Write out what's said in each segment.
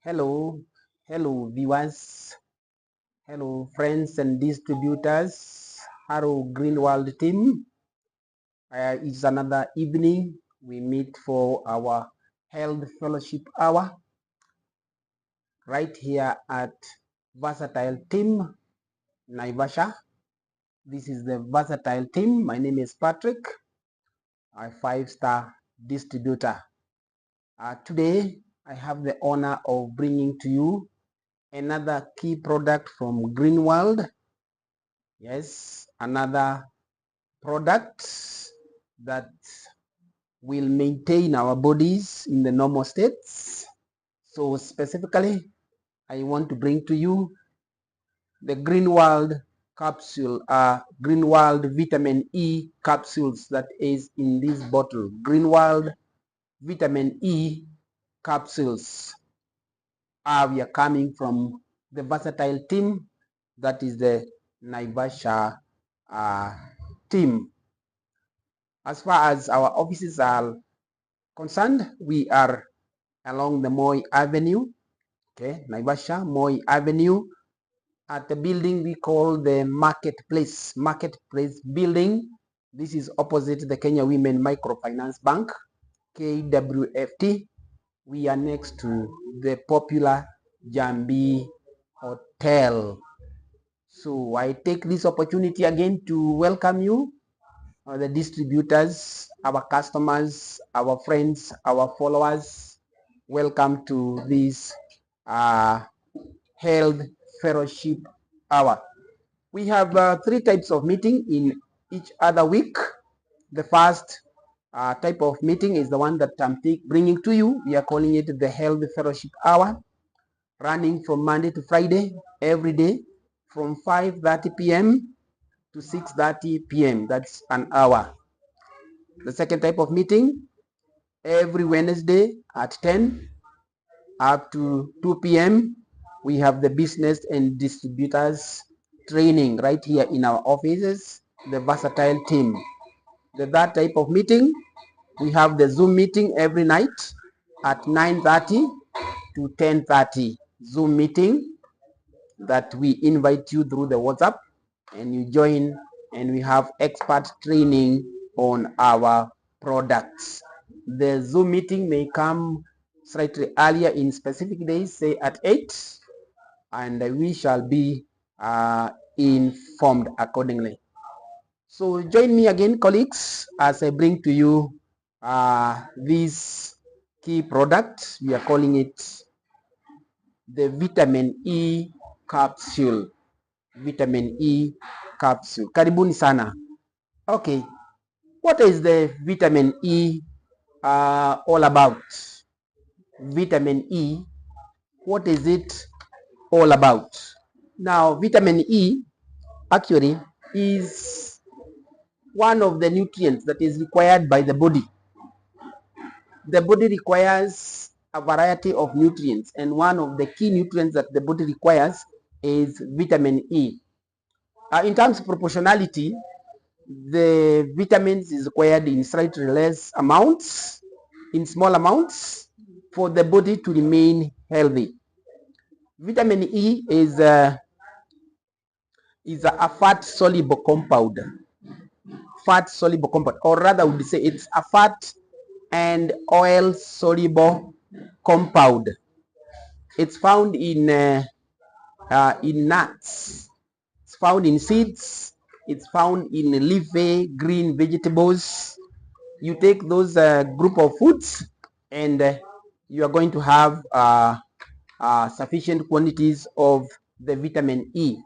Hello, hello viewers, hello friends and distributors, hello Greenworld team. It's another evening. We meet for our Health Fellowship Hour right here at Versatile Team, Naivasha. This is the Versatile Team. My name is Patrick, a 5-star distributor. Today, I have the honor of bringing to you another key product from Greenworld. Yes, another product that will maintain our bodies in the normal states. So specifically, I want to bring to you the Greenworld capsule, Greenworld vitamin E capsules that is in this bottle. Greenworld vitamin E capsules. We are coming from the Versatile team, that is the Naivasha team. As far as our offices are concerned, we are along the Moi Avenue, okay, Naivasha, Moi Avenue, at the building we call the Marketplace building. This is opposite the Kenya Women Microfinance Bank, KWFT. We are next to the popular Jambi Hotel. So I take this opportunity again to welcome you, the distributors, our customers, our friends, our followers. Welcome to this Health Fellowship Hour. We have 3 types of meeting in each other week. The first type of meeting is the one that I'm bringing to you. We are calling it the Health Fellowship Hour, running from Monday to Friday, every day, from 5:30 p.m. to 6:30 p.m. That's an hour. The second type of meeting, every Wednesday at 10 up to 2 p.m. we have the business and distributors training right here in our offices, the Versatile team. The third type of meeting, we have the Zoom meeting every night at 9:30 to 10:30. Zoom meeting that we invite you through the WhatsApp and you join, and we have expert training on our products. The Zoom meeting may come slightly earlier in specific days, say at 8, and we shall be informed accordingly. So join me again, colleagues, as I bring to you this key product. We are calling it the vitamin E capsule. Vitamin E capsule. Karibuni sana. Okay, what is the vitamin E all about? Vitamin E, what is it all about? Now, vitamin E actually is one of the nutrients that is required by the body. The body requires a variety of nutrients, and one of the key nutrients that the body requires is vitamin E. In terms of proportionality, the vitamins is required in slightly less amounts, in small amounts, for the body to remain healthy. Vitamin E is a fat soluble compound. Fat soluble compound, or rather would say it's a fat and oil soluble compound. It's found in nuts. It's found in seeds. It's found in leafy green vegetables. You take those group of foods, and you are going to have sufficient quantities of the vitamin E.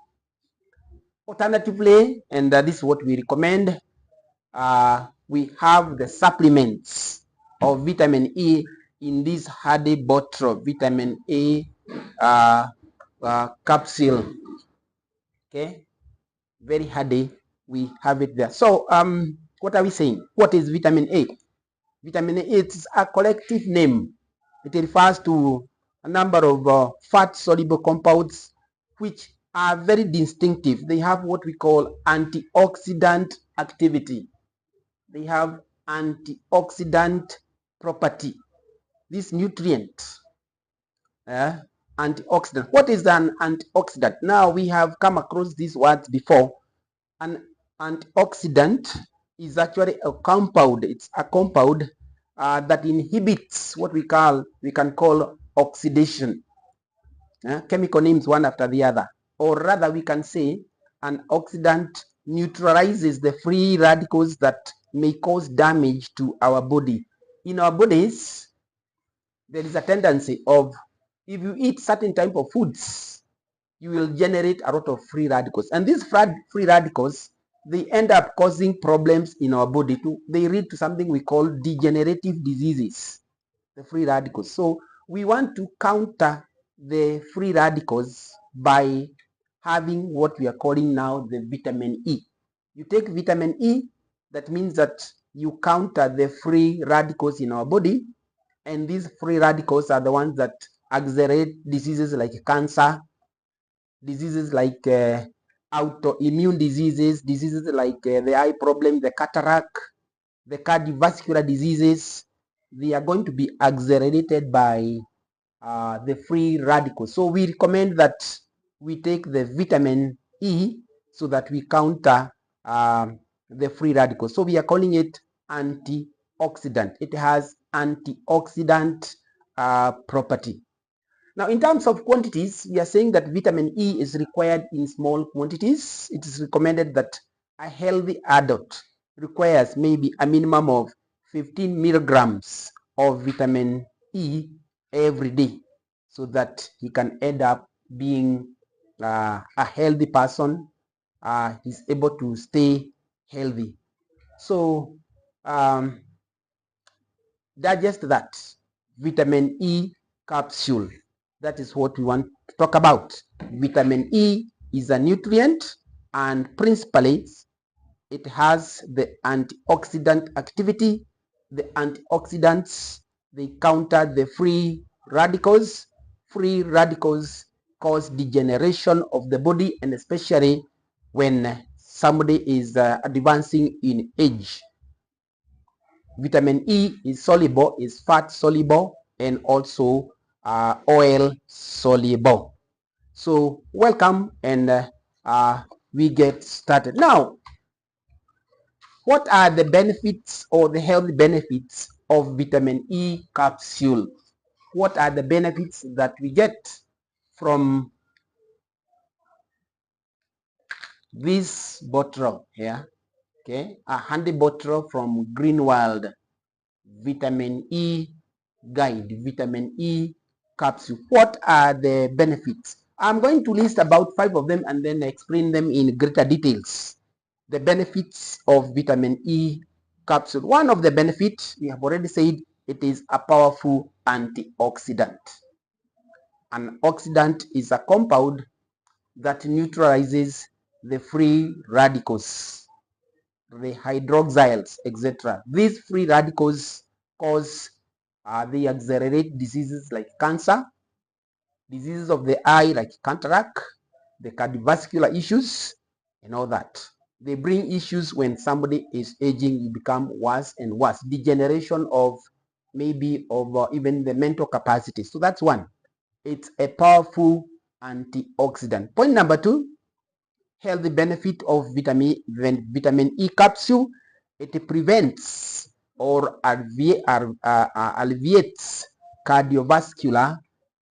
Alternatively, and this is what we recommend, we have the supplements of vitamin E in this hardy bottle vitamin A capsule. Okay, very hardy. We have it there. So what are we saying? What is vitamin A? Vitamin A, it's a collective name. It refers to a number of fat soluble compounds which are very distinctive. They have what we call antioxidant activity. They have antioxidant property. This nutrient antioxidant. What is an antioxidant? Now we have come across these words before. An antioxidant is actually a compound. It's a compound that inhibits what we can call oxidation. Chemical names one after the other, or rather we can say an oxidant neutralizes the free radicals that may cause damage to our body. In our bodies, there is a tendency of, if you eat certain type of foods, you will generate a lot of free radicals, and these free radicals, they end up causing problems in our body too. They lead to something we call degenerative diseases, the free radicals. So we want to counter the free radicals by having what we are calling now the vitamin E. You take vitamin E, that means that you counter the free radicals in our body, and these free radicals are the ones that accelerate diseases like cancer, diseases like autoimmune diseases like the eye problem, the cataract, the cardiovascular diseases. They are going to be accelerated by the free radicals. So we recommend that we take the vitamin E so that we counter the free radicals. So we are calling it antioxidant. It has antioxidant property. Now, in terms of quantities, we are saying that vitamin E is required in small quantities. It is recommended that a healthy adult requires maybe a minimum of 15 milligrams of vitamin E every day, so that he can end up being a healthy person. He's able to stay healthy. So digest that vitamin E capsule. That is what we want to talk about. Vitamin E is a nutrient, and principally it has the antioxidant activity. The antioxidants, they counter the free radicals. Free radicals cause degeneration of the body, and especially when somebody is advancing in age. Vitamin E is soluble, is fat soluble, and also oil soluble. So welcome, and we get started. Now, what are the benefits or the health benefits of vitamin E capsule? What are the benefits that we get from this bottle here? Okay, a handy bottle from Greenworld, vitamin E guide, vitamin E capsule. What are the benefits? I'm going to list about 5 of them and then explain them in greater details. The benefits of vitamin E capsule. One of the benefits, we have already said, it is a powerful antioxidant. An oxidant is a compound that neutralizes the free radicals, the hydroxyls, etc. These free radicals cause, they accelerate diseases like cancer, diseases of the eye like cataract, the cardiovascular issues, and all that. They bring issues when somebody is aging, you become worse and worse. Degeneration of maybe of even the mental capacity. So that's one. It's a powerful antioxidant. Point number 2, healthy benefit of vitamin E capsule. It prevents or alleviates cardiovascular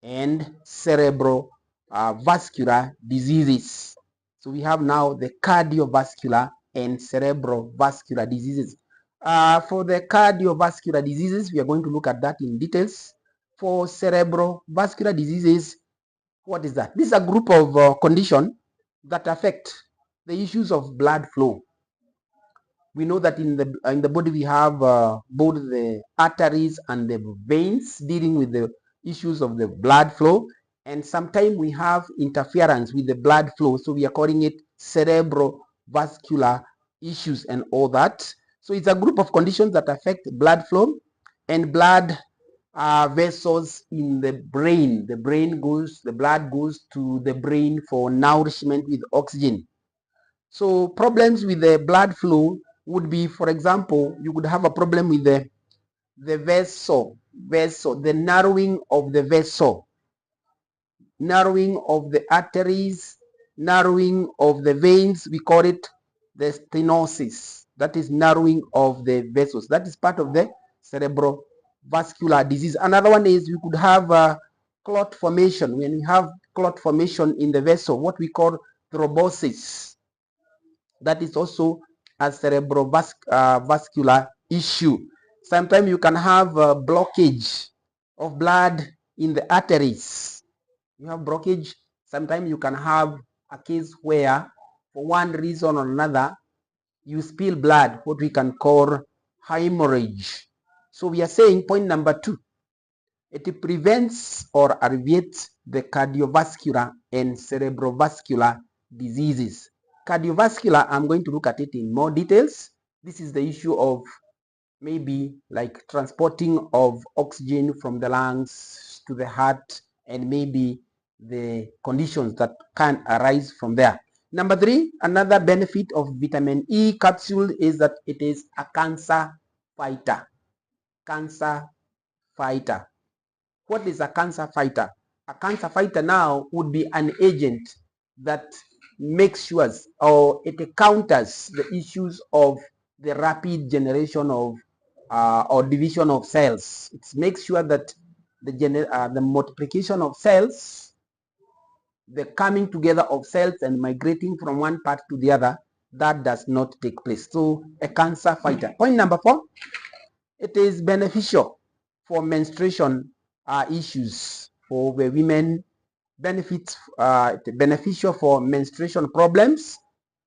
and cerebral vascular diseases. So we have now the cardiovascular and cerebral vascular diseases. For the cardiovascular diseases, we are going to look at that in details. For cerebral vascular diseases, what is that? This is a group of conditions that affect the issues of blood flow. We know that in the body we have both the arteries and the veins dealing with the issues of the blood flow, and sometimes we have interference with the blood flow, so we are calling it cerebrovascular issues and all that. So it's a group of conditions that affect blood flow and blood vessels in the brain. The blood goes to the brain for nourishment with oxygen. So problems with the blood flow would be, for example, you could have a problem with the vessel, the narrowing of the vessel. narrowing of the arteries, narrowing of the veins. We call it the stenosis. That is narrowing of the vessels. That is part of the cerebrovascular disease. Another one is we could have clot formation. When we have clot formation in the vessel, what we call thrombosis. That is also a cerebrovascular issue. Sometimes you can have a blockage of blood in the arteries. You have blockage. Sometimes you can have a case where, for one reason or another, you spill blood, what we can call hemorrhage. So we are saying point number 2, it prevents or alleviates the cardiovascular and cerebrovascular diseases. Cardiovascular, I'm going to look at it in more details. This is the issue of maybe like transporting of oxygen from the lungs to the heart, and maybe the conditions that can arise from there. Number 3, another benefit of vitamin E capsule is that it is a cancer fighter. Cancer fighter. What is a cancer fighter? A cancer fighter now would be an agent that makes sure or it counters the issues of the rapid generation of or division of cells. It makes sure that the multiplication of cells, the coming together of cells and migrating from one part to the other, that does not take place. So a cancer fighter. Point number 4, it is beneficial for menstruation issues for the women, beneficial for menstruation problems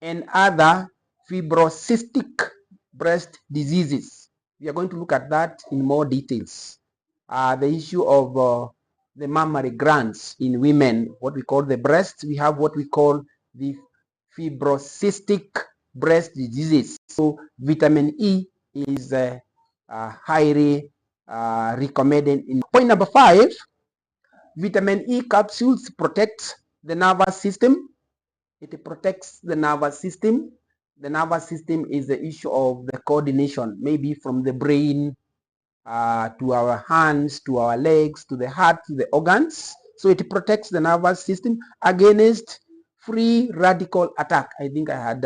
and other fibrocystic breast diseases. We are going to look at that in more details. The issue of the mammary glands in women, what we call the breasts, we have what we call the fibrocystic breast diseases. So vitamin E is highly recommended. In point number 5, vitamin E capsules protect the nervous system. It protects the nervous system. The nervous system is the issue of the coordination, maybe from the brain to our hands, to our legs, to the heart, to the organs. So it protects the nervous system against free radical attack. I think I had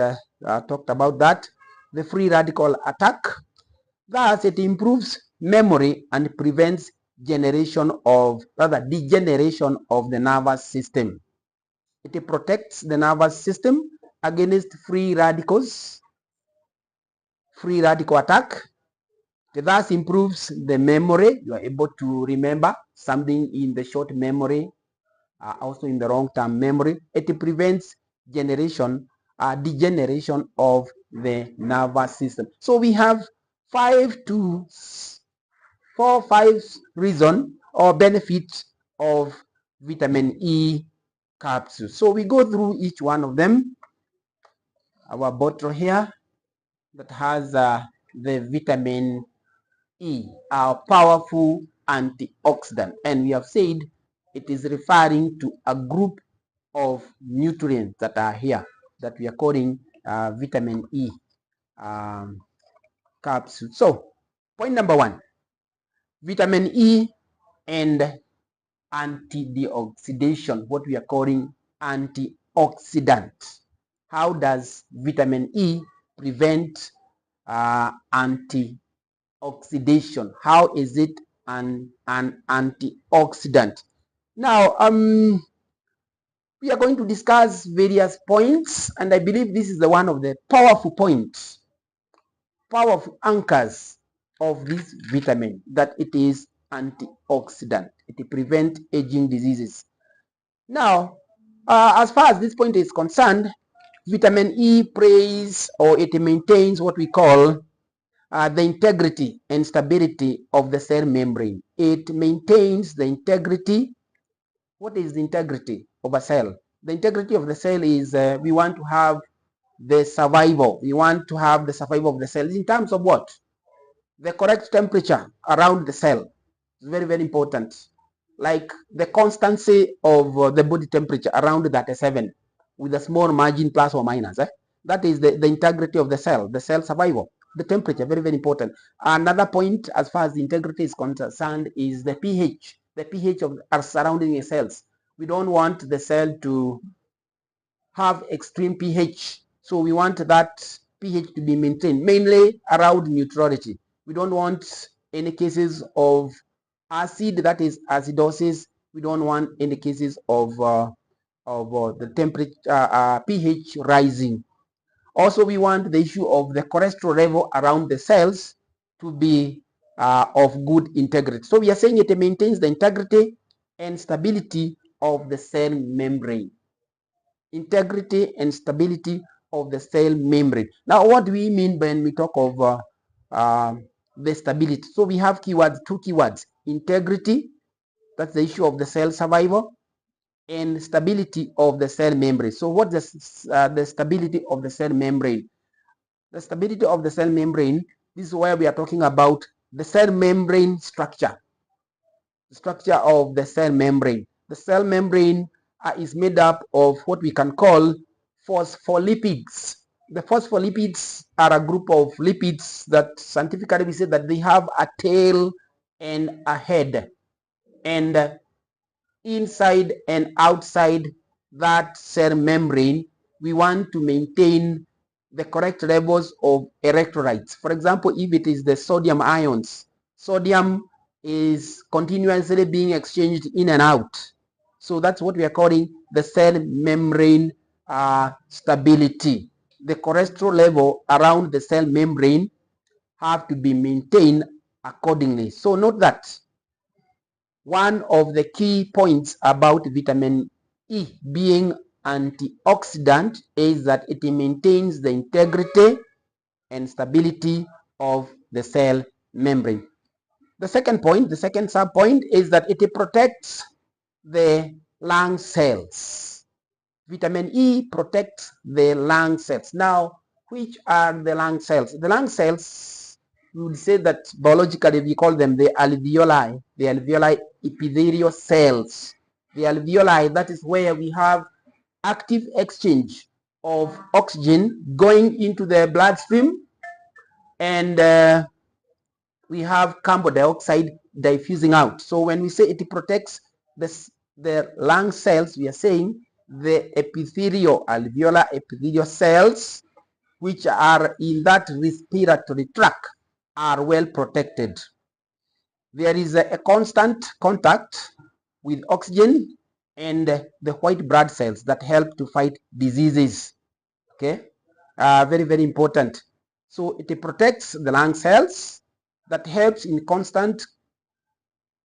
talked about that. The free radical attack. Thus, it improves memory and prevents degeneration of the nervous system. It protects the nervous system against free radical attack. It thus improves the memory. You are able to remember something in the short memory, also in the long-term memory. It prevents degeneration of the nervous system. So we have 5 reasons or benefits of vitamin E capsules. So we go through each one of them. Our bottle here that has the vitamin E, our powerful antioxidant, and we have said it is referring to a group of nutrients that are here that we are calling vitamin E capsule. So point number 1, vitamin E and anti-deoxidation, what we are calling antioxidant. How does vitamin E prevent antioxidation? How is it an antioxidant? Now, we are going to discuss various points, and I believe this is the one of the powerful points, powerful anchors of this vitamin, that it is antioxidant. It prevents aging diseases. Now, as far as this point is concerned, vitamin E plays or it maintains what we call the integrity and stability of the cell membrane. It maintains the integrity. What is the integrity of a cell? The integrity of the cell is we want to have the survival. We want to have the survival of the cell in terms of what? The correct temperature around the cell. It's very, very important. Like the constancy of the body temperature around 37 with a small margin plus or minus. That is the integrity of the cell survival. The temperature, very, very important. Another point as far as the integrity is concerned is the pH. The pH of our surrounding cells. We don't want the cell to have extreme pH. So we want that pH to be maintained mainly around neutrality. We don't want any cases of acid, that is acidosis. We don't want any cases of the temperature pH rising. Also, we want the issue of the cholesterol level around the cells to be of good integrity. So we are saying it maintains the integrity and stability of the cell membrane. Integrity and stability of the cell membrane. Now, what do we mean when we talk of the stability? So we have keywords, two keywords: integrity, that's the issue of the cell survival, and stability of the cell membrane. So what is the stability of the cell membrane? The stability of the cell membrane, this is where we are talking about the cell membrane structure. The structure of the cell membrane. The cell membrane is made up of what we can call phospholipids. The phospholipids are a group of lipids that scientifically we say that they have a tail and a head. And inside and outside that cell membrane, we want to maintain the correct levels of electrolytes. For example, if it is the sodium ions, sodium is continuously being exchanged in and out. So that's what we are calling the cell membrane stability. The cholesterol level around the cell membrane have to be maintained accordingly. So note that one of the key points about vitamin E being antioxidant is that it maintains the integrity and stability of the cell membrane. The second point, the second sub point, is that it protects the lung cells. Vitamin E protects the lung cells. Now, which are the lung cells? The lung cells, we would say that biologically we call them the alveoli epithelial cells. The alveoli, that is where we have active exchange of oxygen going into the bloodstream, and we have carbon dioxide diffusing out. So when we say it protects the lung cells, we are saying the alveolar epithelial cells, which are in that respiratory tract, are well protected. There is a constant contact with oxygen and the white blood cells that help to fight diseases. Okay, very, very important. So it protects the lung cells that helps in constant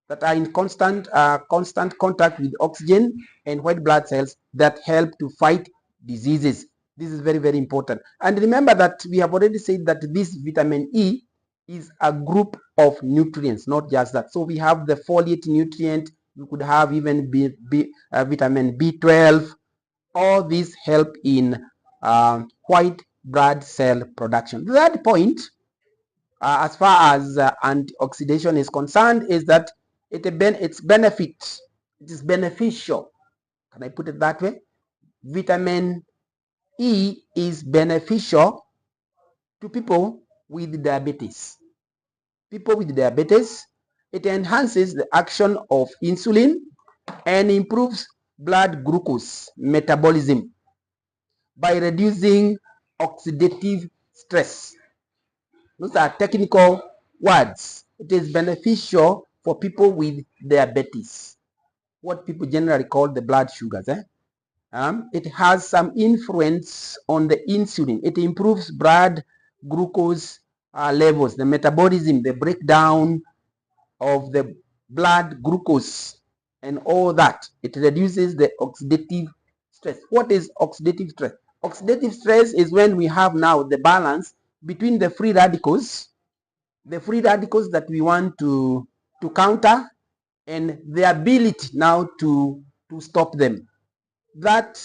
contact with oxygen, and white blood cells that help to fight diseases. This is very, very important. And remember that we have already said that this vitamin E is a group of nutrients, not just that. So we have the folate nutrient, we could have even vitamin B12. All these help in white blood cell production. The third point, as far as antioxidation is concerned, is that its benefit, it is beneficial. Can I put it that way? Vitamin E is beneficial to people with diabetes. People with diabetes, it enhances the action of insulin and improves blood glucose metabolism by reducing oxidative stress. Those are technical words. It is beneficial for people with diabetes, what people generally call the blood sugars. It has some influence on the insulin. It improves blood glucose levels, the metabolism, the breakdown of the blood glucose, and all that. It reduces the oxidative stress. What is oxidative stress? Oxidative stress is when we have now the balance between the free radicals that we want to counter, and the ability now to stop them. That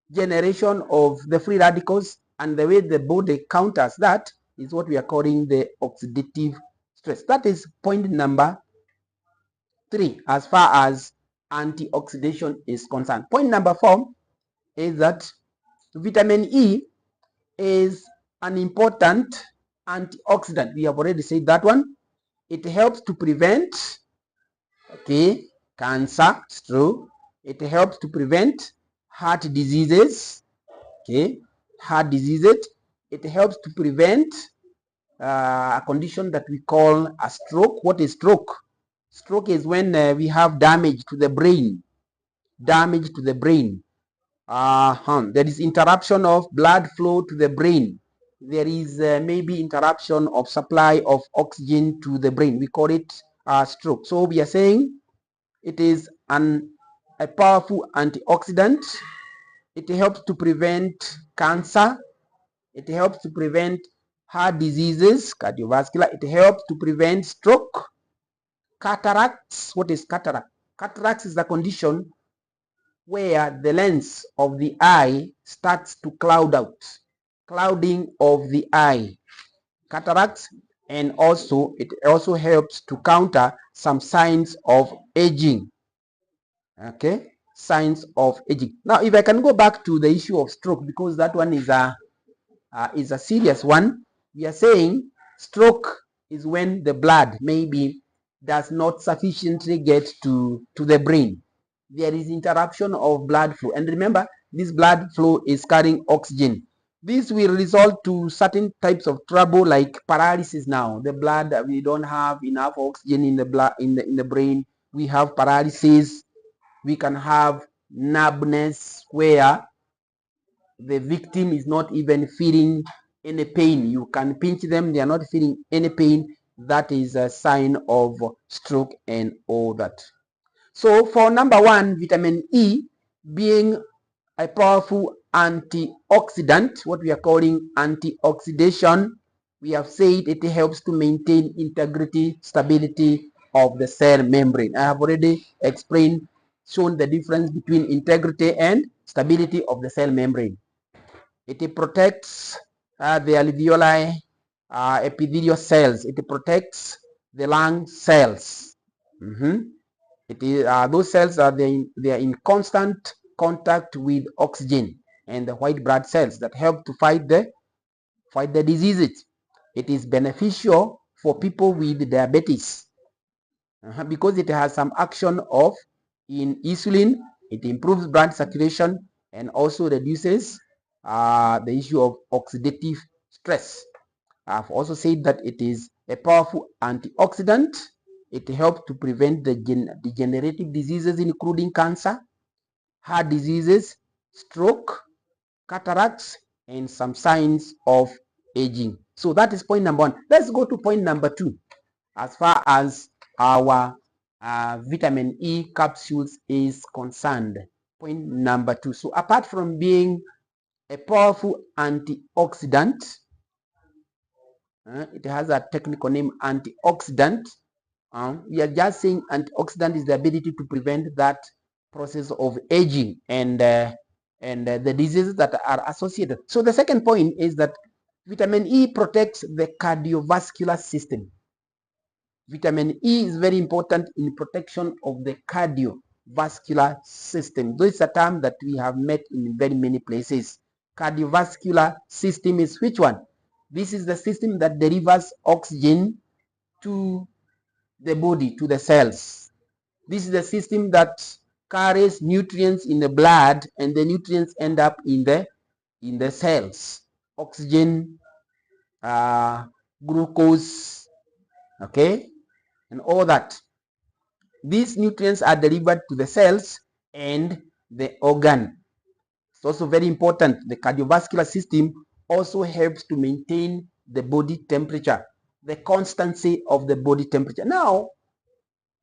generation of the free radicals and the way the body counters that is what we are calling the oxidative stress. That is point number 3 as far as antioxidation is concerned. Point number 4 is that vitamin E is an important antioxidant. We have already said that one. It helps to prevent, okay, cancer. It's true. It helps to prevent heart diseases. Okay, heart diseases. It helps to prevent a condition that we call a stroke. What is stroke? Stroke is when we have damage to the brain. Damage to the brain. There is interruption of blood flow to the brain. There is maybe interruption of supply of oxygen to the brain. We call it stroke. So we are saying it is a powerful antioxidant. It helps to prevent cancer. It helps to prevent heart diseases, cardiovascular. It helps to prevent stroke, cataracts. What is cataract? Cataracts is the condition where the lens of the eye starts to cloud out, clouding of the eye, cataracts. And also it also helps to counter some signs of aging. Okay, signs of aging. Now if I can go back to the issue of stroke, because that one is a serious one. We are saying stroke is when the blood maybe does not sufficiently get to the brain. There is interruption of blood flow, and remember, this blood flow is carrying oxygen. This will result to certain types of trouble like paralysis. Now the blood, we don't have enough oxygen in the blood, in the brain. We have paralysis. We can have numbness where the victim is not even feeling any pain. You can pinch them, they are not feeling any pain. That is a sign of stroke and all that. So for number one, vitamin E being a powerful antioxidant, what we are calling antioxidation, we have said it helps to maintain integrity, stability of the cell membrane. I have already explained, shown the difference between integrity and stability of the cell membrane. It protects the alveoli epithelial cells. It protects the lung cells. It is those cells are they are in constant contact with oxygen and the white blood cells that help to fight the diseases. It is beneficial for people with diabetes because it has some action of in insulin. It improves blood circulation and also reduces the issue of oxidative stress. I've also said that it is a powerful antioxidant. It helps to prevent the degenerative diseases including cancer, heart diseases, stroke, cataracts, and some signs of aging. So that is point number one. Let's go to point number two as far as our vitamin E capsules is concerned. Point number two. So apart from being a powerful antioxidant, it has a technical name, antioxidant. We are just saying antioxidant is the ability to prevent that process of aging and the diseases that are associated. So the second point is that vitamin E protects the cardiovascular system. Vitamin E is very important in protection of the cardiovascular system. This is a term that we have met in very many places. Cardiovascular system is which one? This is the system that delivers oxygen to the body, to the cells. This is the system that carries nutrients in the blood, and the nutrients end up in the cells. Oxygen, glucose, okay, and all that. These nutrients are delivered to the cells and the organ. It's also very important. The cardiovascular system also helps to maintain the body temperature, the constancy of the body temperature. Now,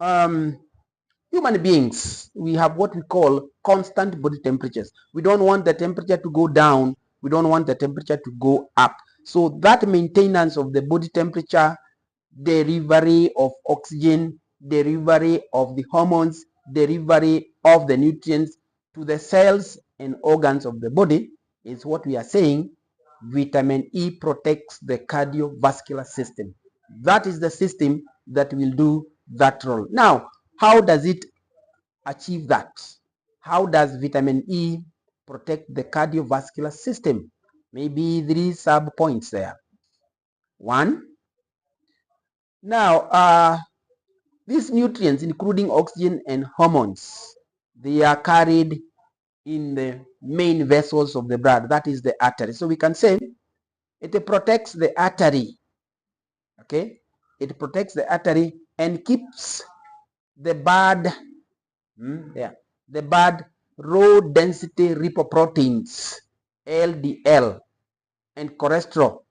human beings, we have what we call constant body temperatures. We don't want the temperature to go down. We don't want the temperature to go up. So that maintenance of the body temperature, delivery of oxygen, delivery of the hormones, delivery of the nutrients to the cells and organs of the body is what we are saying vitamin E protects the cardiovascular system. That is the system that will do that role. Now, how does it achieve that? How does vitamin E protect the cardiovascular system? Maybe 3 sub points there. One, now these nutrients including oxygen and hormones, They are carried in the main vessels of the blood, that is the artery. So we can say it protects the artery. Okay, it protects the artery and keeps the bad, the bad low density lipoproteins, LDL, and cholesterol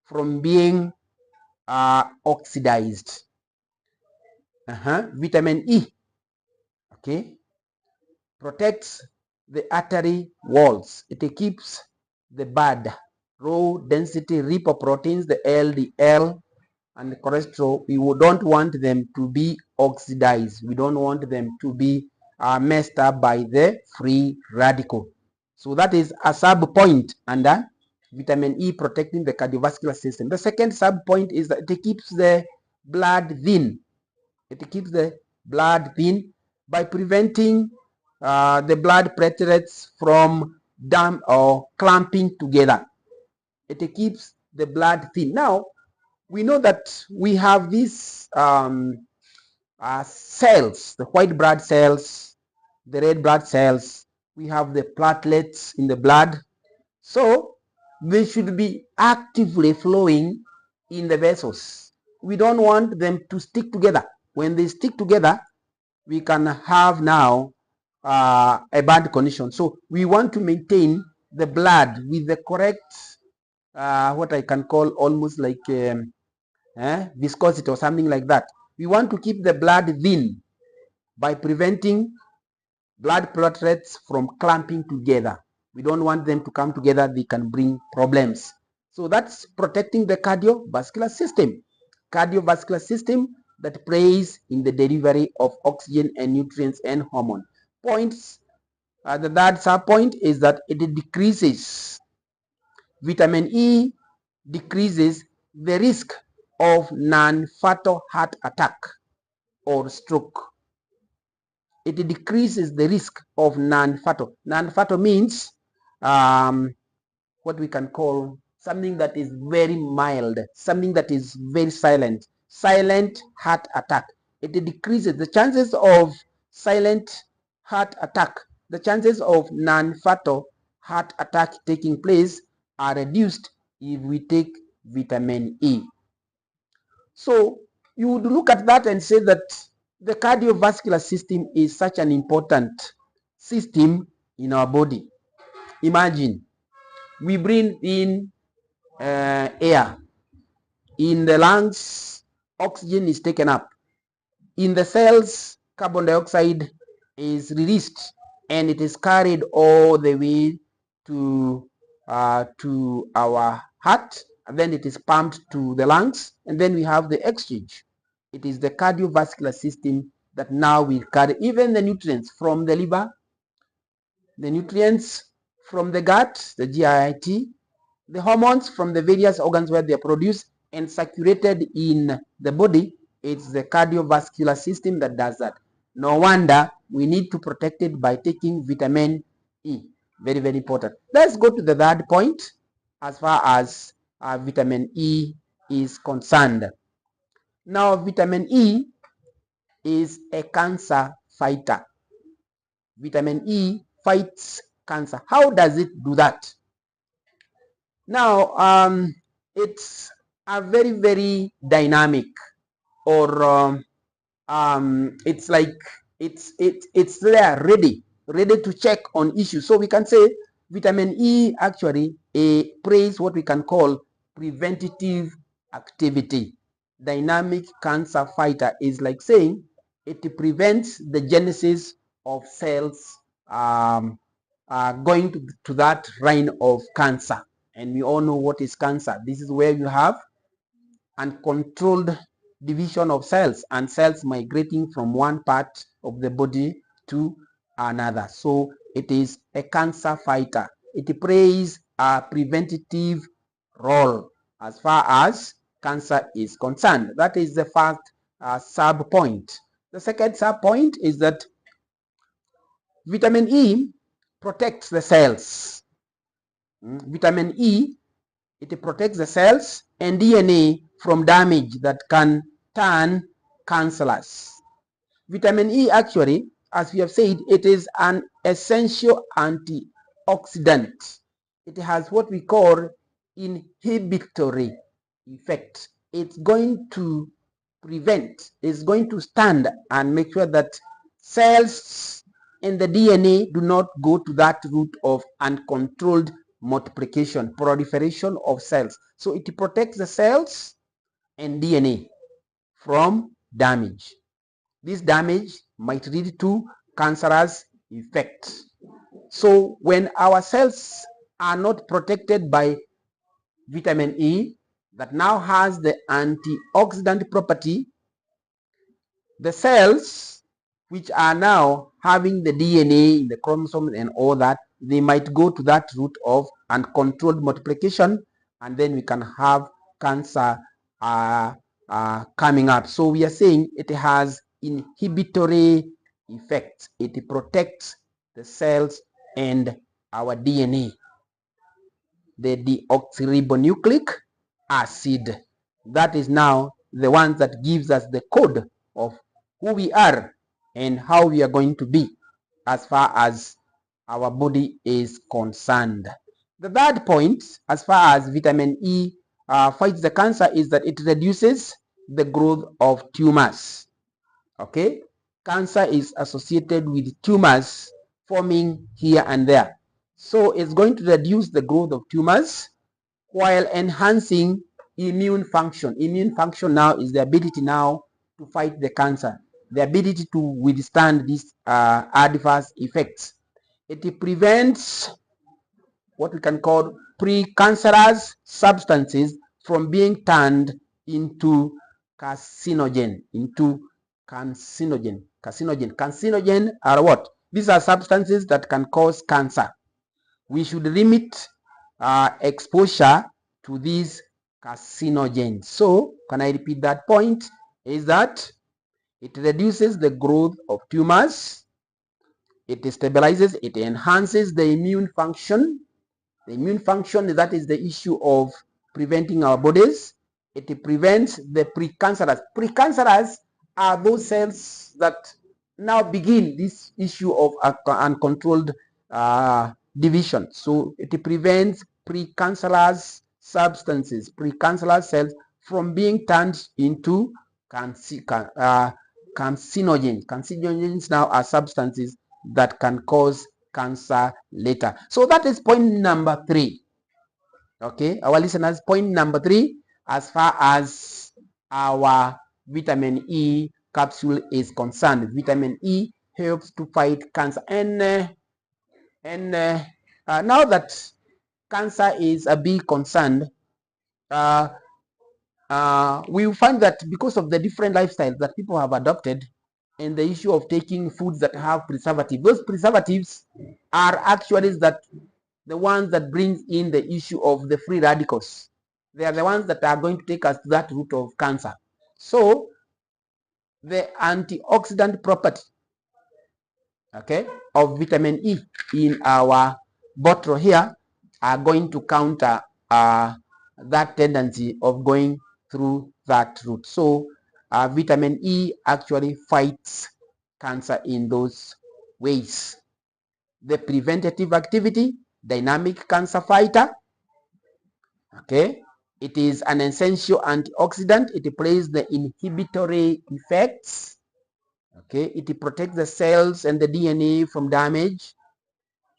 from being oxidized. Vitamin E, okay, protects the artery walls. It keeps the bad low density lipoproteins, the LDL and the cholesterol. We don't want them to be oxidized. We don't want them to be messed up by the free radical. So that is a sub point under vitamin E protecting the cardiovascular system. The second sub point is that it keeps the blood thin. It keeps the blood thin by preventing the blood platelets from damp or clumping together. It keeps the blood thin. Now, we know that we have these cells, the white blood cells, the red blood cells. We have the platelets in the blood. So they should be actively flowing in the vessels. We don't want them to stick together. When they stick together, we can have now a bad condition. So we want to maintain the blood with the correct, what I can call almost like viscosity or something like that. We want to keep the blood thin by preventing blood platelets from clumping together. We don't want them to come together. They can bring problems. So that's protecting the cardiovascular system. Cardiovascular system that plays in the delivery of oxygen and nutrients and hormone. Points. The third sub point is that it decreases. Vitamin E decreases the risk of non-fatal heart attack or stroke. It decreases the risk of non-fatal. Non-fatal means what we can call something that is very mild, something that is very silent. Silent heart attack. It decreases the chances of silent heart attack. The chances of non-fatal heart attack taking place are reduced if we take vitamin E. So you would look at that and say that the cardiovascular system is such an important system in our body. Imagine we breathe in air. In the lungs, oxygen is taken up. In the cells, carbon dioxide is released and it is carried all the way to our heart, and then it is pumped to the lungs, and then we have the exchange. It is the cardiovascular system that now will carry even the nutrients from the liver, the nutrients from the gut, the GIT, the hormones from the various organs where they are produced and circulated in the body. It's the cardiovascular system that does that. No wonder we need to protect it by taking vitamin E. Very, very important. Let's go to the third point as far as vitamin E is concerned. Now, vitamin E is a cancer fighter. Vitamin E fights cancer. How does it do that? Now, it's a very, very dynamic, or it's like it's there ready to check on issues. So we can say vitamin E actually plays what we can call preventative activity. Dynamic cancer fighter is like saying it prevents the genesis of cells going to that line of cancer. And we all know what is cancer. This is where you have uncontrolled division of cells and cells migrating from one part of the body to another. So it is a cancer fighter. It plays a preventative role as far as cancer is concerned. That is the first sub point. The second sub point is that vitamin E protects the cells. Vitamin E, it protects the cells and DNA from damage that can turn cancerous. Vitamin E actually as we have said, it is an essential antioxidant. It has what we call inhibitory effect. It's going to prevent, it's going to stand and make sure that cells in the DNA do not go to that route of uncontrolled multiplication, proliferation of cells. So it protects the cells and DNA from damage. This damage might lead to cancerous effects. So when our cells are not protected by vitamin E that now has the antioxidant property, the cells which are now having the DNA in the chromosomes and all that, they might go to that route of uncontrolled multiplication, and then we can have cancer coming up. So we are saying it has inhibitory effects. It protects the cells and our DNA. The deoxyribonucleic acid, that is now the one that gives us the code of who we are and how we are going to be as far as our body is concerned. The third point, as far as vitamin E fights the cancer, is that it reduces the growth of tumors. Okay, cancer is associated with tumors forming here and there. So it's going to reduce the growth of tumors while enhancing immune function. Immune function now is the ability now to fight the cancer, the ability to withstand these adverse effects. It prevents what we can call precancerous substances from being turned into carcinogen, Carcinogen are what? These are substances that can cause cancer. We should limit exposure to these carcinogens. So, can I repeat that point? Is that it reduces the growth of tumors, it stabilizes, it enhances the immune function. The immune function, that is the issue of preventing our bodies. It prevents the precancerous. Precancerous are those cells that now begin this issue of uncontrolled division. So it prevents precancerous substances, precancerous cells from being turned into carcinogens. Carcinogens now are substances that can cause cancer later. So that is point number 3. Okay, our listeners, point number 3 as far as our vitamin E capsule is concerned. Vitamin E helps to fight cancer, and now that cancer is a big concern, we find that because of the different lifestyles that people have adopted and the issue of taking foods that have preservatives, those preservatives are actually the ones that brings in the issue of the free radicals. They are the ones that are going to take us to that route of cancer. So the antioxidant property, okay, of vitamin E in our bottle here are going to counter that tendency of going through that route. So vitamin E actually fights cancer in those ways. The preventative activity, dynamic cancer fighter. Okay, it is an essential antioxidant. It plays the inhibitory effects. Okay, it protects the cells and the DNA from damage.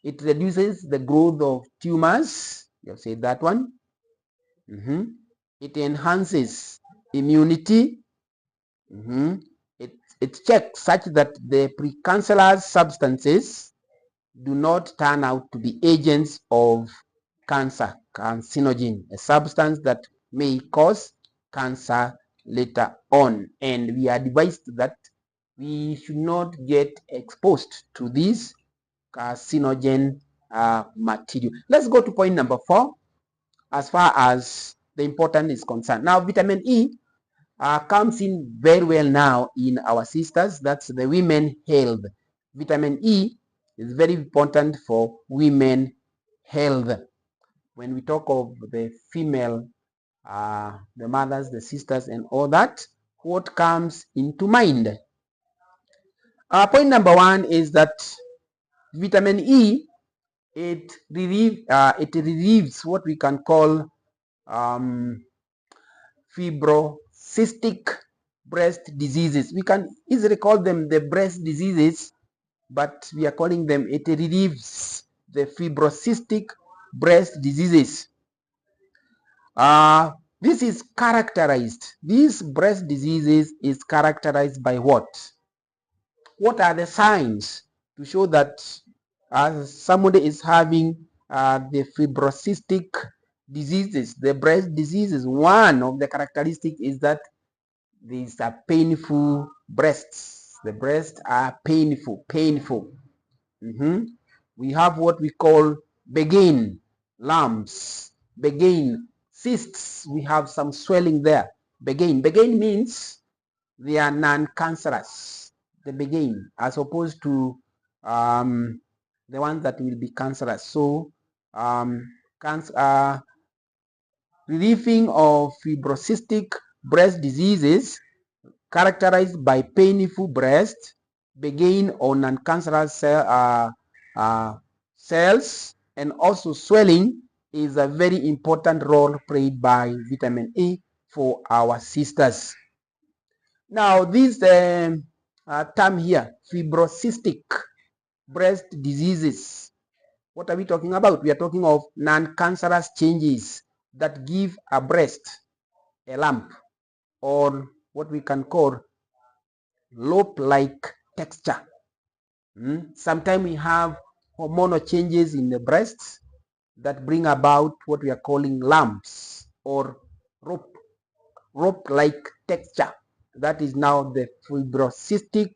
It reduces the growth of tumors. You have said that one. It enhances immunity. It checks such that the precancerous substances do not turn out to be agents of cancer, carcinogen, a substance that may cause cancer later on. And we are advised that we should not get exposed to this carcinogen material. Let's go to point number 4 as far as the importance is concerned. Now, vitamin E comes in very well now in our sisters. That's the women health. Vitamin E is very important for women health. When we talk of the female, the mothers, the sisters, and all that, what comes into mind? Point number one is that vitamin E, it relieves what we can call fibrocystic breast diseases. We can easily call them the breast diseases, but we are calling them, it relieves the fibrocystic breast diseases. This is characterized, these breast diseases is characterized by what? What are the signs to show that somebody is having the fibrocystic diseases, the breast diseases? One of the characteristics is that these are painful breasts. The breasts are painful. We have what we call benign lumps, benign cysts. We have some swelling there. Benign means they are non-cancerous. The benign, as opposed to the ones that will be cancerous. So, relieving of fibrocystic breast diseases characterized by painful breast, benign or non-cancerous cells, and also swelling is a very important role played by vitamin E for our sisters. Now, this term here, fibrocystic breast diseases, what are we talking about? We are talking of non-cancerous changes that give a breast a lump, or what we can call lobe-like texture. Sometimes we have hormonal changes in the breasts that bring about what we are calling lumps or rope-like texture. That is now the fibrocystic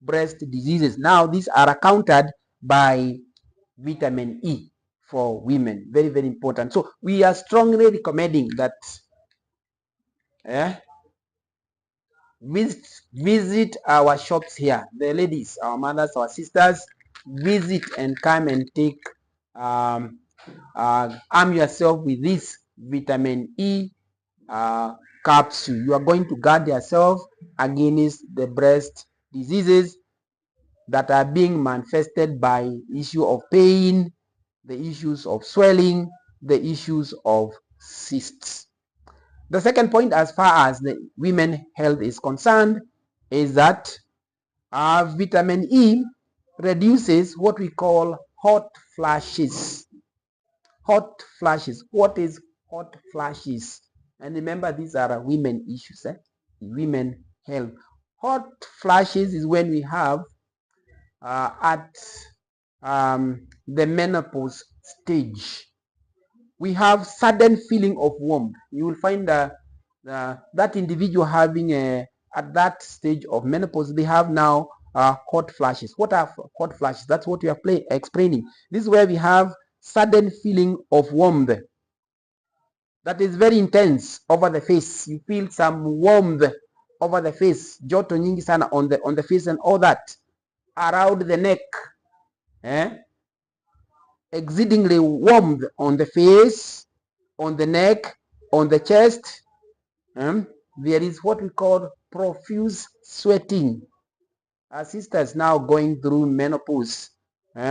breast diseases. Now these are accounted by vitamin E for women. Very, very important. So we are strongly recommending that visit our shops here. The ladies, our mothers, our sisters, visit and come and take arm yourself with this vitamin E capsule. You are going to guard yourself against the breast diseases that are being manifested by issue of pain, the issues of swelling, the issues of cysts. The second point, as far as the women health is concerned, is that vitamin E reduces what we call hot flashes. Hot flashes. What is hot flashes? And remember, these are women issues, women health. Hot flashes is when we have at the menopause stage, we have sudden feeling of warmth. You will find that individual having at that stage of menopause, they have now hot flashes. What are hot flashes? That's what we are explaining. This is where we have sudden feeling of warmth that is very intense over the face. You feel some warmth over the face, joto nyingi sana on the face and all that, around the neck, exceedingly warmth on the face, on the neck, on the chest. There is what we call profuse sweating. Our sisters now going through menopause,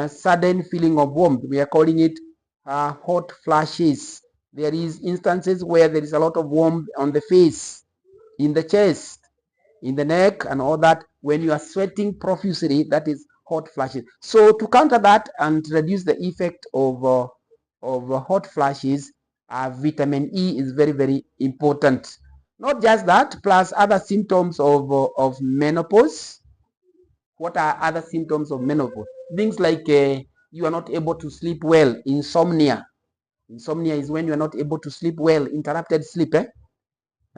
sudden feeling of warmth, we are calling it hot flashes. There is instances where there is a lot of warmth on the face, in the chest, in the neck, and all that. When you are sweating profusely, that is hot flashes. So to counter that and reduce the effect of hot flashes, vitamin E is very, very important. Not just that, plus other symptoms of menopause. What are other symptoms of menopause? Things like you are not able to sleep well, insomnia. Insomnia is when you are not able to sleep well, interrupted sleep.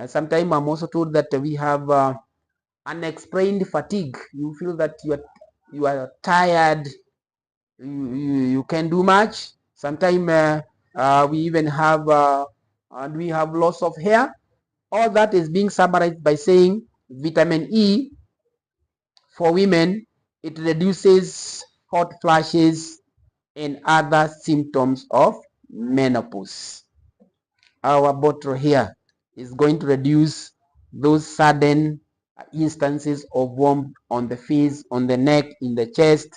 Sometimes I'm also told that we have unexplained fatigue. You feel that you are tired, you can do much. Sometimes we even have we have loss of hair. All that is being summarized by saying vitamin E for women, it reduces hot flashes and other symptoms of menopause. Our bottle here is going to reduce those sudden instances of warmth on the face, on the neck, in the chest,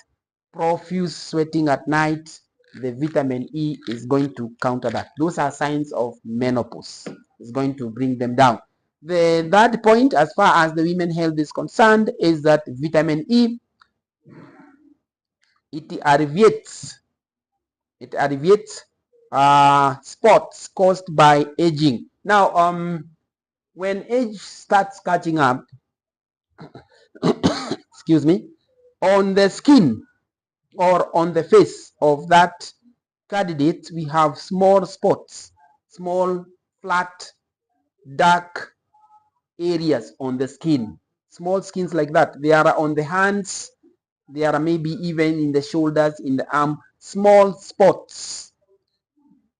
profuse sweating at night, the vitamin E is going to counter that. Those are signs of menopause. It's going to bring them down. The third point, as far as the women health is concerned, is that vitamin E, it alleviates spots caused by aging. Now, when age starts catching up, excuse me, on the skin or on the face of that candidate, we have small spots, small, flat, dark areas on the skin, small skins like that. They are on the hands, they are maybe even in the shoulders, in the arm, small spots.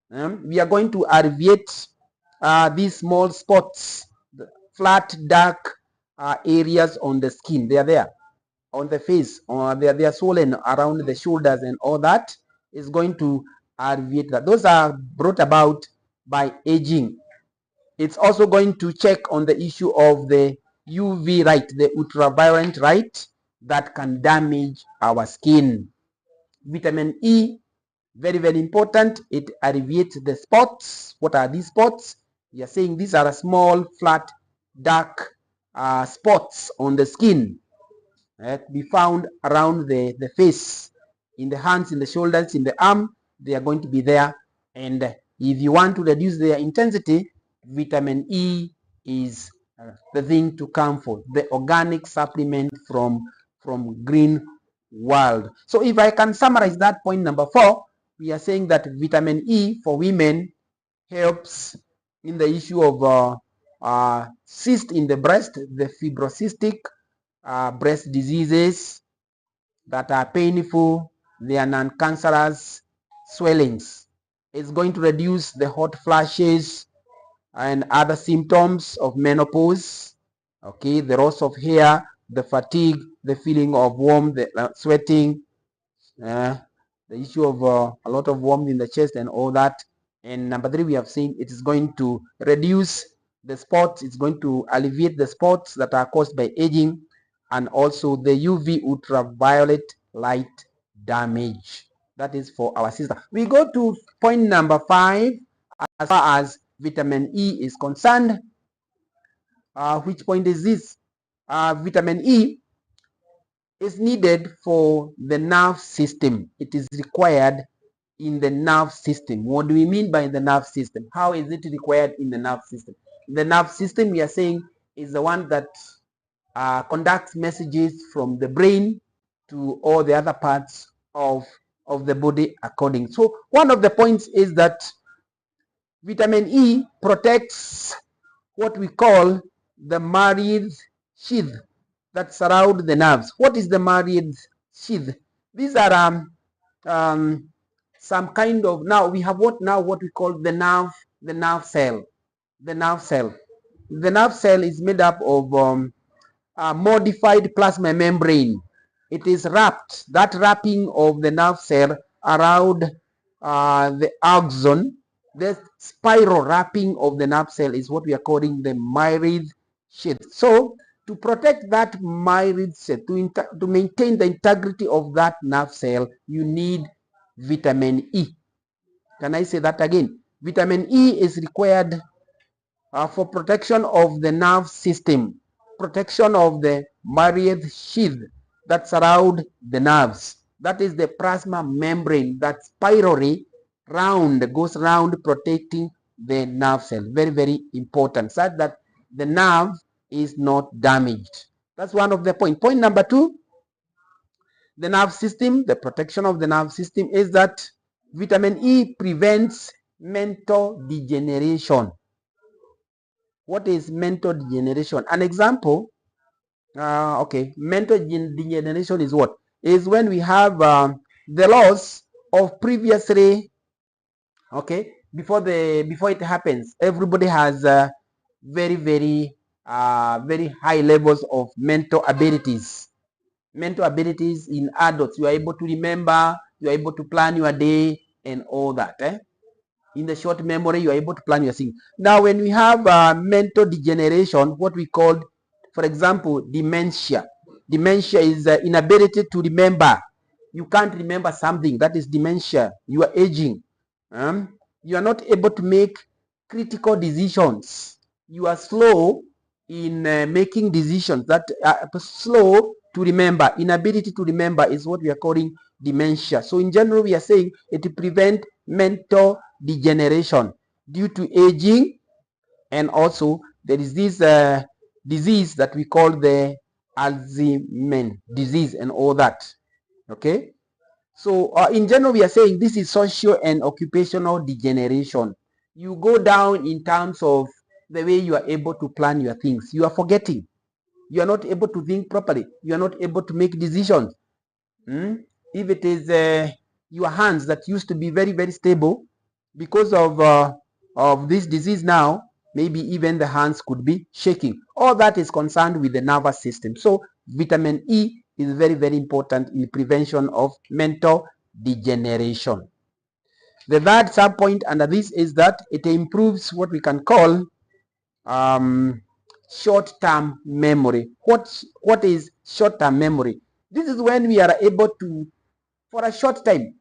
We are going to alleviate these small spots, the flat, dark areas on the skin. They are there on the face, or they are swollen around the shoulders and all that. Is going to alleviate that. Those are brought about by aging. It's also going to check on the issue of the UV light, the ultraviolet light that can damage our skin. Vitamin E, very, very important. It alleviates the spots. What are these spots? We are saying these are small, flat, dark spots on the skin. Be found around the face, in the hands, in the shoulders, in the arm. They are going to be there. And if you want to reduce their intensity, vitamin E is the thing to come for, the organic supplement from green world. So if I can summarize that point number 4, we are saying that vitamin E for women helps in the issue of cyst in the breast, the fibrocystic breast diseases that are painful, they are non-cancerous swellings. It's going to reduce the hot flashes and other symptoms of menopause. Okay, the loss of hair, the fatigue, the feeling of warmth, the sweating, the issue of a lot of warmth in the chest and all that. And number 3, we have seen it is going to reduce the spots. It's going to alleviate the spots that are caused by aging, and also the UV ultraviolet light damage. That is for our sister. We go to point number 5 as far as vitamin E is concerned. Which point is this? Vitamin E is needed for the nerve system. It is required in the nerve system. What do we mean by the nerve system? How is it required in the nerve system? The nerve system, we are saying, is the one that conducts messages from the brain to all the other parts of the body according. So one of the points is that vitamin E protects what we call the myelin sheath that surround the nerves. What is the myelin sheath? These are some kind of, now we have what we call the nerve cell. The nerve cell is made up of modified plasma membrane. It is wrapped, that wrapping of the nerve cell around the axon. The spiral wrapping of the nerve cell is what we are calling the myelin sheath. So to protect that myelin sheath, to maintain the integrity of that nerve cell, you need vitamin E. Can I say that again? Vitamin E is required for protection of the nerve system, protection of the myelin sheath that surround the nerves. That is the plasma membrane that spirally goes round protecting the nerve cell. Very, very important, such that the nerve is not damaged. That's one of the points. Point number 2, the nerve system, the protection of the nerve system, is that vitamin E prevents mental degeneration. What is mental degeneration? An example, mental degeneration is what? Is when we have the loss of previously, before it happens, everybody has very, very high levels of mental abilities. Mental abilities in adults. You are able to remember, you are able to plan your day and all that. In the short memory, you are able to plan your thing. Now, when we have mental degeneration, what we call For example, dementia. Dementia is inability to remember. You can't remember something. That is dementia. You are aging. You are not able to make critical decisions. You are slow in making decisions. That slow to remember. Inability to remember is what we are calling dementia. So in general, we are saying it prevents mental degeneration due to aging, and also there is this disease that we call the Alzheimer's disease and all that. Okay, so in general, we are saying this is social and occupational degeneration. You go down in terms of the way you are able to plan your things. You are forgetting. You are not able to think properly. You are not able to make decisions. If it is your hands that used to be very, very stable, because of this disease now, maybe even the hands could be shaking. All that is concerned with the nervous system. So vitamin E is very, very important in prevention of mental degeneration. The third sub point under this is that it improves what we can call short-term memory. What is short-term memory? This is when we are able to, for a short time,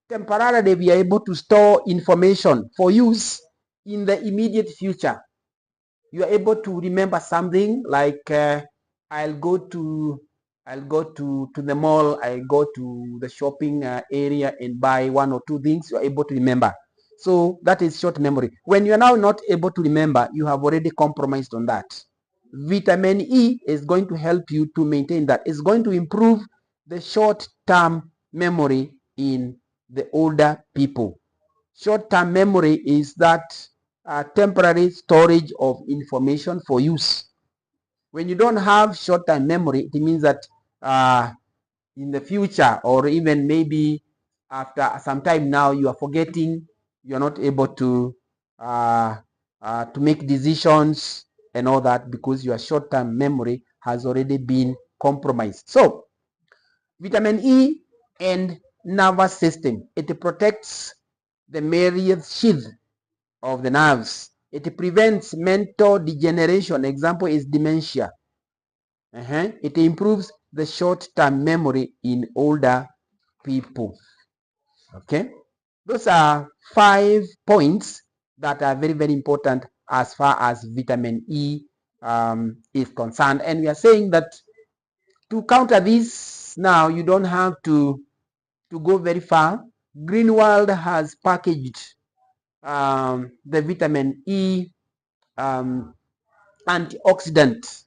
temporarily, we are able to store information for use in the immediate future. You are able to remember something like I'll go to the mall, I go to the shopping area and buy one or two things. You are able to remember. So that is short memory. When you are now not able to remember, you have already compromised on that. Vitamin E is going to help you to maintain that. It's going to improve the short-term memory in the older people. Short-term memory is that temporary storage of information for use. When you don't have short-term memory, it means that in the future, or even maybe after some time now, you are forgetting, you are not able to make decisions and all that, because your short-term memory has already been compromised. So vitamin E and nervous system, it protects the myriad sheath of the nerves. It prevents mental degeneration. Example is dementia. It improves the short-term memory in older people. Okay, those are 5 points that are very, very important as far as vitamin E is concerned. And we are saying that to counter this, now you don't have to go very far. Greenwald has packaged the vitamin E antioxidant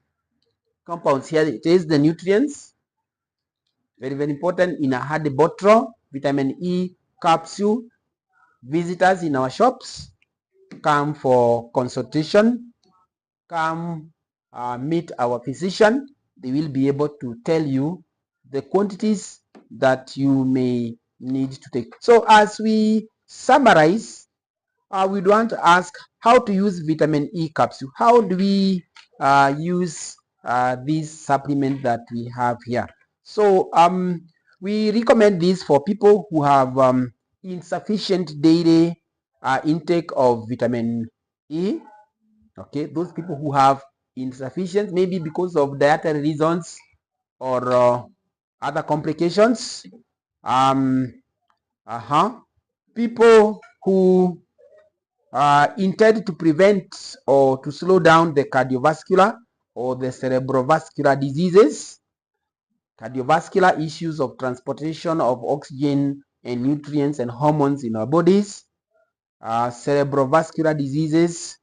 compounds. Here it is, the nutrients, very, very important, in a hard bottle. Vitamin E capsule. Visitors in our shops, come for consultation, come meet our physician. They will be able to tell you the quantities that you may need to take. So as we summarize, we want to ask how to use vitamin E capsule. How do we use this supplement that we have here? So we recommend this for people who have insufficient daily intake of vitamin E. Okay, those people who have insufficient, maybe because of dietary reasons or other complications. People who intended to prevent or to slow down the cardiovascular or the cerebrovascular diseases, cardiovascular issues of transportation of oxygen and nutrients and hormones in our bodies, cerebrovascular diseases,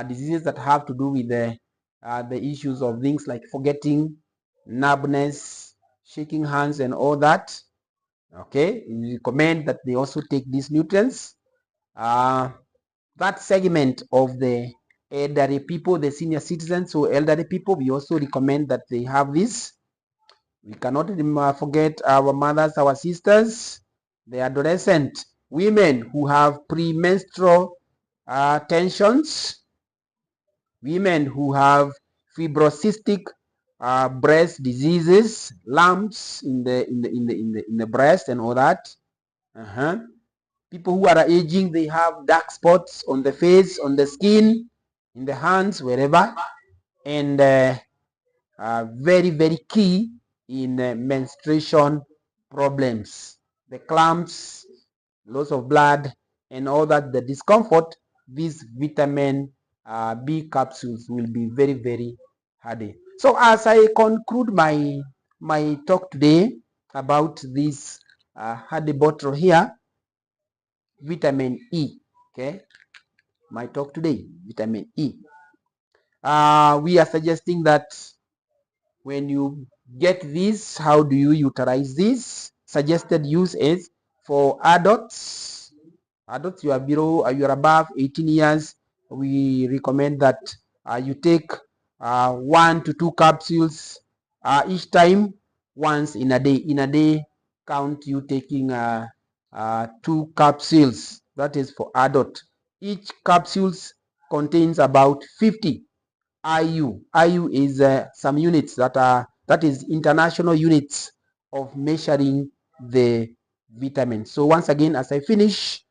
diseases that have to do with the issues of things like forgetting, numbness, shaking hands and all that. Okay, we recommend that they also take these nutrients. That segment of the elderly people, the senior citizens, so elderly people, we also recommend that they have this. We cannot forget our mothers, our sisters, the adolescent women who have premenstrual tensions, women who have fibrocystic breast diseases, lumps in the breast and all that. People who are aging, they have dark spots on the face, on the skin, in the hands, wherever. And very, very key in menstruation problems, the cramps, loss of blood, and all that, the discomfort. These vitamin B capsules will be very, very handy. So as I conclude my talk today about this handy bottle here, vitamin E. Okay, my talk today, vitamin E. We are suggesting that when you get this, how do you utilize this? Suggested use is for adults. Adults, you are below, you are above 18 years. We recommend that you take 1 to 2 capsules each time, once in a day. In a day, count you taking 2 capsules. That is for adult. Each capsules contains about 50 IU. IU is some units that is international units of measuring the vitamin. So once again, as I finish,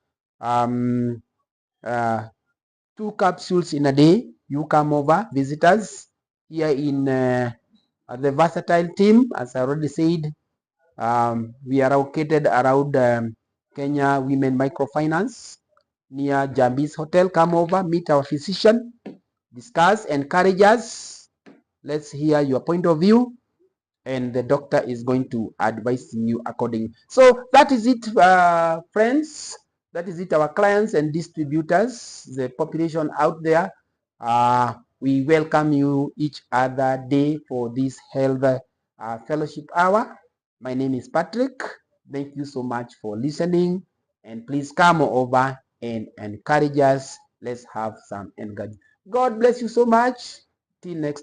um, uh, 2 capsules in a day. You come over, visitors here in the versatile team. As I already said, we are located around Kenya Women Microfinance near Jambi's Hotel. Come over, meet our physician, discuss, encourage us. Let's hear your point of view, and the doctor is going to advise you accordingly. So that is it, friends. That is it, our clients and distributors, the population out there. We welcome you each other day for this health fellowship hour. My name is Patrick. Thank you so much for listening, and please come over and encourage us. Let's have some engagement. God bless you so much. Till next